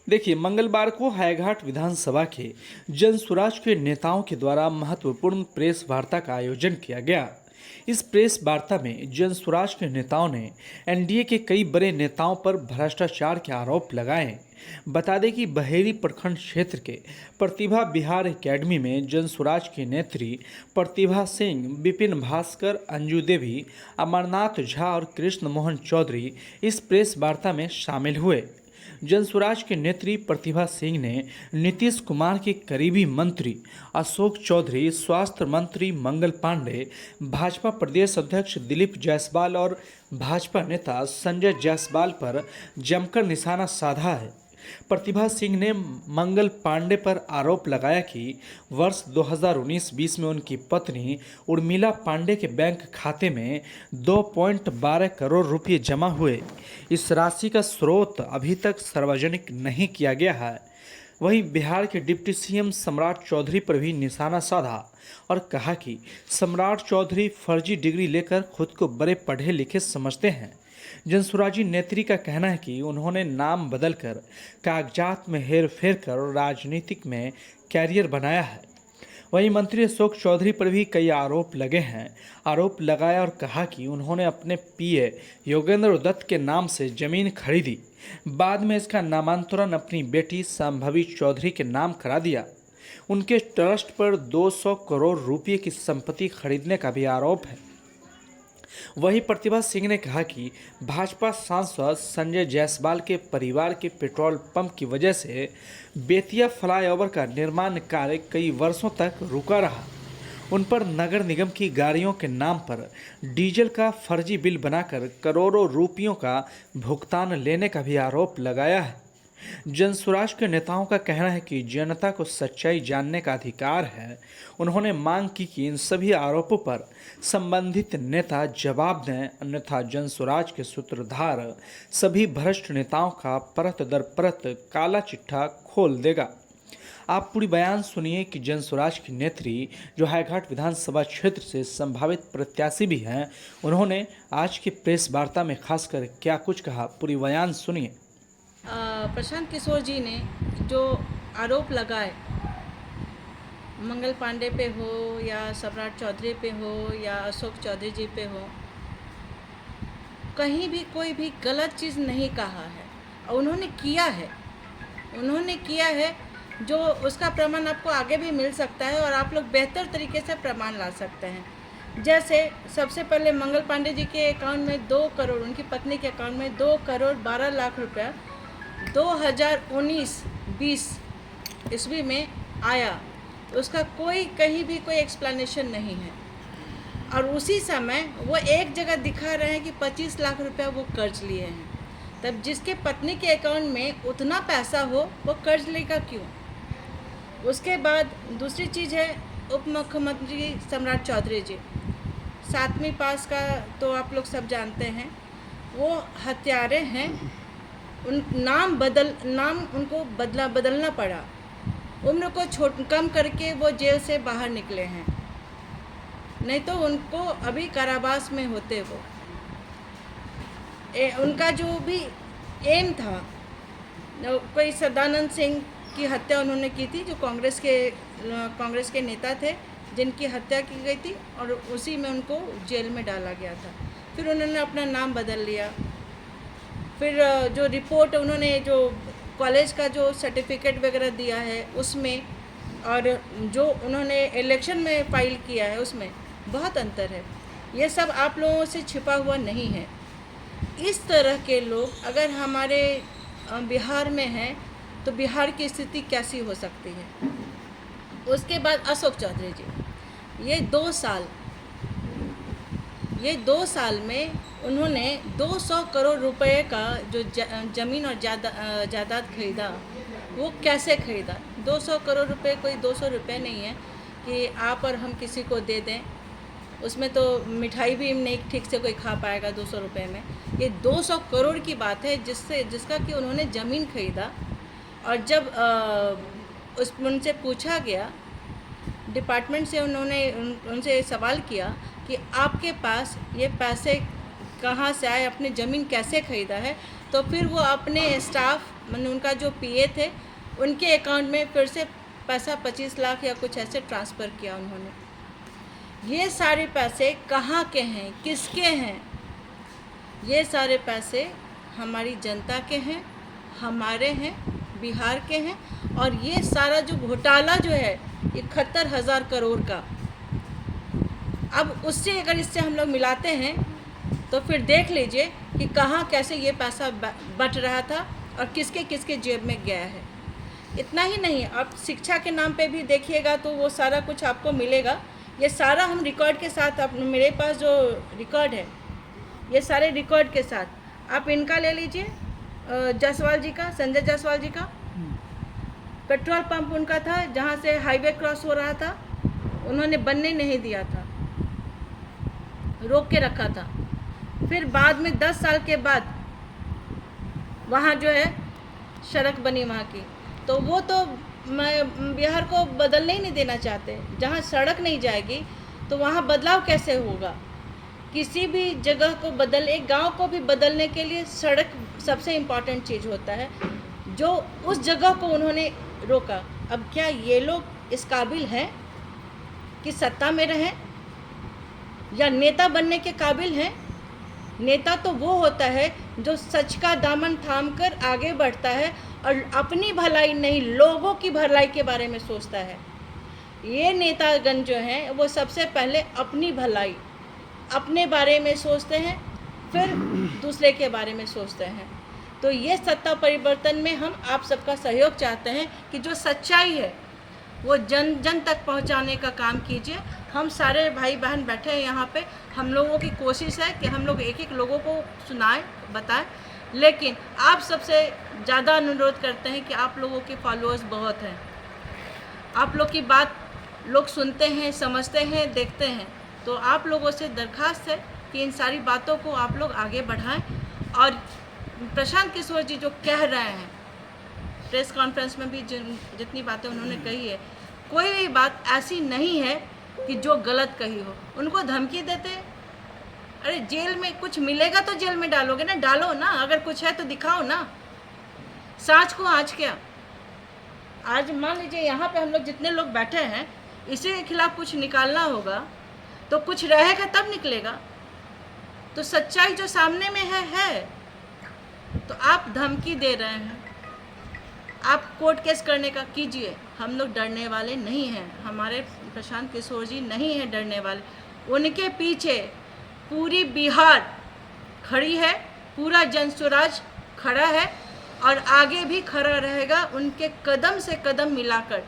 देखिए, मंगलवार को हायाघाट विधानसभा के जन स्वराज के नेताओं के द्वारा महत्वपूर्ण प्रेस वार्ता का आयोजन किया गया। इस प्रेस वार्ता में जन स्वराज के नेताओं ने एनडीए के कई बड़े नेताओं पर भ्रष्टाचार के आरोप लगाए। बता दें कि बहेड़ी प्रखंड क्षेत्र के प्रतिभा बिहार एकेडमी में जन स्वराज की नेत्री प्रतिभा सिंह, विपिन भास्कर, अंजू देवी, अमरनाथ झा और कृष्ण मोहन चौधरी इस प्रेस वार्ता में शामिल हुए। जन स्वराज के नेत्री प्रतिभा सिंह ने नीतीश कुमार के करीबी मंत्री अशोक चौधरी, स्वास्थ्य मंत्री मंगल पांडे, भाजपा प्रदेश अध्यक्ष दिलीप जायसवाल और भाजपा नेता संजय जायसवाल पर जमकर निशाना साधा है। प्रतिभा सिंह ने मंगल पांडे पर आरोप लगाया कि वर्ष 2019-20 में उनकी पत्नी उर्मिला पांडे के बैंक खाते में 2.12 करोड़ रुपए जमा हुए। इस राशि का स्रोत अभी तक सार्वजनिक नहीं किया गया है। वहीं बिहार के डिप्टी सीएम सम्राट चौधरी पर भी निशाना साधा और कहा कि सम्राट चौधरी फर्जी डिग्री लेकर खुद को बड़े पढ़े लिखे समझते हैं। जनसुराजी नेत्री का कहना है कि उन्होंने नाम बदलकर कागजात में हेर फेर कर राजनीतिक में कैरियर बनाया है। वहीं मंत्री अशोक चौधरी पर भी कई आरोप लगाया और कहा कि उन्होंने अपने पीए योगेंद्र दत्त के नाम से जमीन खरीदी, बाद में इसका नामांतरण अपनी बेटी संभवी चौधरी के नाम करा दिया। उनके ट्रस्ट पर 200 करोड़ रुपए की संपत्ति खरीदने का भी आरोप है। वहीं प्रतिभा सिंह ने कहा कि भाजपा सांसद संजय जायसवाल के परिवार के पेट्रोल पंप की वजह से बेतिया फ्लाईओवर का निर्माण कार्य कई वर्षों तक रुका रहा। उन पर नगर निगम की गाड़ियों के नाम पर डीजल का फर्जी बिल बनाकर करोड़ों रुपयों का भुगतान लेने का भी आरोप लगाया है। जनसुराज के नेताओं का कहना है कि जनता को सच्चाई जानने का अधिकार है। उन्होंने मांग की कि इन सभी आरोपों पर संबंधित नेता जवाब दें, अन्यथा जनसुराज के सूत्रधार सभी भ्रष्ट नेताओं का परत दर परत काला चिट्ठा खोल देगा। आप पूरी बयान सुनिए कि जनसुराज की नेत्री जो हायाघाट विधानसभा क्षेत्र से संभावित प्रत्याशी भी हैं, उन्होंने आज की प्रेस वार्ता में खासकर क्या कुछ कहा, पूरी बयान सुनिए। प्रशांत किशोर जी ने जो आरोप लगाए मंगल पांडे पे हो या सम्राट चौधरी पे हो या अशोक चौधरी जी पे हो, कहीं भी कोई भी गलत चीज़ नहीं कहा है और उन्होंने किया है जो उसका प्रमाण आपको आगे भी मिल सकता है और आप लोग बेहतर तरीके से प्रमाण ला सकते हैं। जैसे सबसे पहले मंगल पांडे जी के अकाउंट में 2 करोड़, उनकी पत्नी के अकाउंट में 2 करोड़ 12 लाख रुपया 2019-20 ईस्वी में आया, उसका कहीं भी कोई एक्सप्लेनेशन नहीं है। और उसी समय वो एक जगह दिखा रहे हैं कि 25 लाख रुपया वो कर्ज लिए हैं। तब जिसके पत्नी के अकाउंट में उतना पैसा हो वो कर्ज लेगा क्यों? उसके बाद दूसरी चीज़ है उप मुख्यमंत्री सम्राट चौधरी जी, 7वीं पास का तो आप लोग सब जानते हैं, वो हत्यारे हैं। नाम उनको बदलना पड़ा, उम्र को कम करके वो जेल से बाहर निकले हैं, नहीं तो उनको अभी कारावास में होते वो। उनका जो भी एम था, कोई सदानंद सिंह की हत्या उन्होंने की थी, जो कांग्रेस के नेता थे जिनकी हत्या की गई थी और उसी में उनको जेल में डाला गया था। फिर उन्होंने अपना नाम बदल लिया। फिर जो रिपोर्ट उन्होंने जो कॉलेज का जो सर्टिफिकेट वगैरह दिया है उसमें और जो उन्होंने इलेक्शन में फाइल किया है उसमें बहुत अंतर है। ये सब आप लोगों से छिपा हुआ नहीं है। इस तरह के लोग अगर हमारे बिहार में हैं तो बिहार की स्थिति कैसी हो सकती है। उसके बाद अशोक चौधरी जी, ये 2 साल में उन्होंने 200 करोड़ रुपए का जो ज़मीन और जायदाद खरीदा, वो कैसे खरीदा? 200 करोड़ रुपए कोई 200 रुपये नहीं है कि आप और हम किसी को दे दें। उसमें तो मिठाई भी नहीं ठीक से कोई खा पाएगा 200 रुपये में। ये 200 करोड़ की बात है जिसका कि उन्होंने ज़मीन खरीदा। और जब उनसे पूछा गया, डिपार्टमेंट से उनसे सवाल किया कि आपके पास ये पैसे कहाँ से आए, अपनी ज़मीन कैसे ख़रीदा है, तो फिर वो अपने स्टाफ मतलब उनका जो पीए थे उनके अकाउंट में फिर से पैसा 25 लाख या कुछ ऐसे ट्रांसफ़र किया उन्होंने। ये सारे पैसे कहाँ के हैं, किसके हैं? ये सारे पैसे हमारी जनता के हैं, हमारे हैं, बिहार के हैं। और ये सारा जो घोटाला जो है 71,000 करोड़ का, अब उससे अगर इससे हम लोग मिलाते हैं तो फिर देख लीजिए कि कहाँ कैसे ये पैसा बट रहा था और किसके किसके जेब में गया है। इतना ही नहीं, आप शिक्षा के नाम पे भी देखिएगा तो वो सारा कुछ आपको मिलेगा। ये सारा हम रिकॉर्ड के साथ, आप मेरे पास जो रिकॉर्ड है ये सारे रिकॉर्ड के साथ आप इनका ले लीजिए, जायसवाल जी का, संजय जायसवाल जी का। पेट्रोल पंप उनका था जहाँ से हाईवे क्रॉस हो रहा था, उन्होंने बनने नहीं दिया था, रोक के रखा था। फिर बाद में 10 साल के बाद वहाँ जो है सड़क बनी वहाँ की, तो वो तो बिहार को बदलने ही नहीं देना चाहते। जहाँ सड़क नहीं जाएगी तो वहाँ बदलाव कैसे होगा? किसी भी जगह को एक गांव को भी बदलने के लिए सड़क सबसे इम्पॉर्टेंट चीज़ होता है, जो उस जगह को उन्होंने रोका। अब क्या ये लोग इस काबिल हैं कि सत्ता में रहें या नेता बनने के काबिल हैं? नेता तो वो होता है जो सच का दामन थामकर आगे बढ़ता है और अपनी भलाई नहीं, लोगों की भलाई के बारे में सोचता है। ये नेतागण जो हैं वो सबसे पहले अपनी भलाई, अपने बारे में सोचते हैं, फिर दूसरे के बारे में सोचते हैं। तो ये सत्ता परिवर्तन में हम आप सबका सहयोग चाहते हैं कि जो सच्चाई है वो जन जन तक पहुंचाने का काम कीजिए। हम सारे भाई बहन बैठे हैं यहाँ पे, हम लोगों की कोशिश है कि हम लोग एक एक लोगों को सुनाएं, बताएं, लेकिन आप सबसे ज़्यादा अनुरोध करते हैं कि आप लोगों के फॉलोअर्स बहुत हैं, आप लोग की बात लोग सुनते हैं, समझते हैं, देखते हैं। तो आप लोगों से दरख्वास्त है कि इन सारी बातों को आप लोग आगे बढ़ाएं। और प्रशांत किशोर जी जो कह रहे हैं प्रेस कॉन्फ्रेंस में भी जितनी बातें उन्होंने कही है, कोई भी बात ऐसी नहीं है कि जो गलत कही हो। उनको धमकी देते, अरे जेल में कुछ मिलेगा तो जेल में डालोगे ना, डालो ना, अगर कुछ है तो दिखाओ ना। सांच को आज क्या, आज मान लीजिए यहाँ पे हम लोग जितने लोग बैठे हैं, इसी के खिलाफ कुछ निकालना होगा तो कुछ रहेगा तब निकलेगा। तो सच्चाई जो सामने में है। तो आप धमकी दे रहे हैं, आप कोर्ट केस करने का कीजिए, हम लोग डरने वाले नहीं हैं। हमारे प्रशांत किशोर जी नहीं हैं डरने वाले, उनके पीछे पूरी बिहार खड़ी है, पूरा जनसुराज खड़ा है और आगे भी खड़ा रहेगा। उनके कदम से कदम मिलाकर,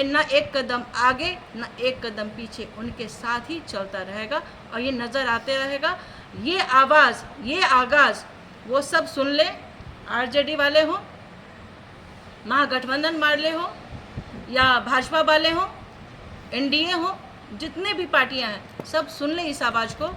ना एक कदम आगे ना एक कदम पीछे, उनके साथ ही चलता रहेगा और ये नज़र आते रहेगा। ये आवाज़, ये आगाज़ वो सब सुन ले, आरजेडी वाले हों, महागठबंधन वाले हों या भाजपा वाले हों, एनडीए हो, जितने भी पार्टियां हैं, सब सुन ले इस आवाज़ को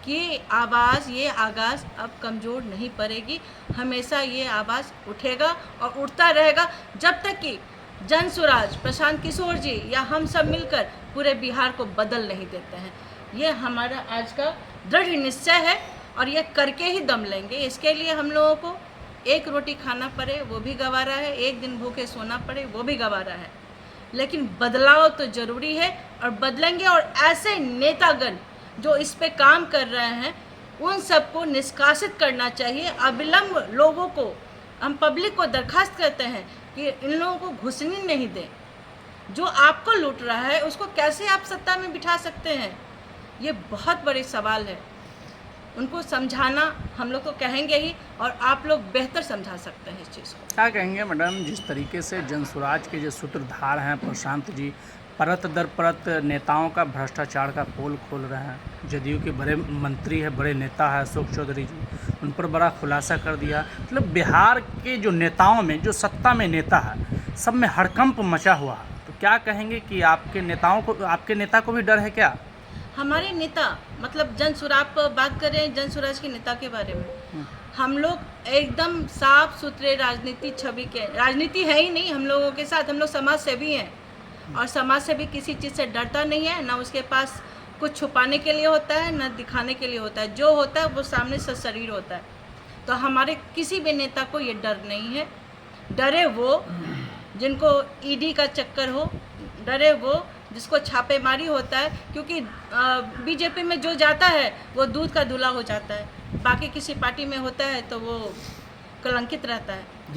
कि आवाज़, ये आगाज़ अब कमज़ोर नहीं पड़ेगी। हमेशा ये आवाज़ उठेगा और उठता रहेगा जब तक कि जनसुराज, प्रशांत किशोर जी या हम सब मिलकर पूरे बिहार को बदल नहीं देते हैं। ये हमारा आज का दृढ़ निश्चय है और ये करके ही दम लेंगे। इसके लिए हम लोगों को एक रोटी खाना पड़े वो भी गवारा है, एक दिन भूखे सोना पड़े वो भी गवारा है, लेकिन बदलाव तो ज़रूरी है और बदलेंगे। और ऐसे नेतागण जो इस पे काम कर रहे हैं उन सबको निष्कासित करना चाहिए अविलंब। लोगों को, हम पब्लिक को दरखास्त करते हैं कि इन लोगों को घुसने नहीं दें। जो आपको लूट रहा है उसको कैसे आप सत्ता में बिठा सकते हैं? ये बहुत बड़े सवाल है। उनको समझाना हम लोग तो कहेंगे ही और आप लोग बेहतर समझा सकते हैं इस चीज़ को। क्या कहेंगे मैडम, जिस तरीके से जनसुराज के जो सूत्रधार हैं प्रशांत जी, परत दर परत नेताओं का भ्रष्टाचार का पोल खोल रहे हैं। जदयू के बड़े मंत्री है, बड़े नेता है अशोक चौधरी जी, उन पर बड़ा खुलासा कर दिया। मतलब बिहार के जो नेताओं में, जो सत्ता में नेता है, सब में हड़कंप मचा हुआ है। तो क्या कहेंगे कि आपके नेताओं को, आपके नेता को भी डर है क्या? हमारे नेता मतलब जनसुराज पर बात कर रहे हैं, जनसुराज के नेता के बारे में हम लोग एकदम साफ सुथरे राजनीति छवि के, राजनीति है ही नहीं हम लोगों के साथ। हम लोग समाज सेवी हैं और समाज सेवी किसी चीज़ से डरता नहीं है, ना उसके पास कुछ छुपाने के लिए होता है, ना दिखाने के लिए होता है। जो होता है वो सामने से शरीर होता है। तो हमारे किसी भी नेता को ये डर नहीं है। डरे वो जिनको ईडी का चक्कर हो, डरे वो जिसको छापेमारी होता है, क्योंकि बीजेपी में जो जाता है वो दूध का धुला हो जाता है, बाकी किसी पार्टी में होता है तो वो कलंकित रहता है।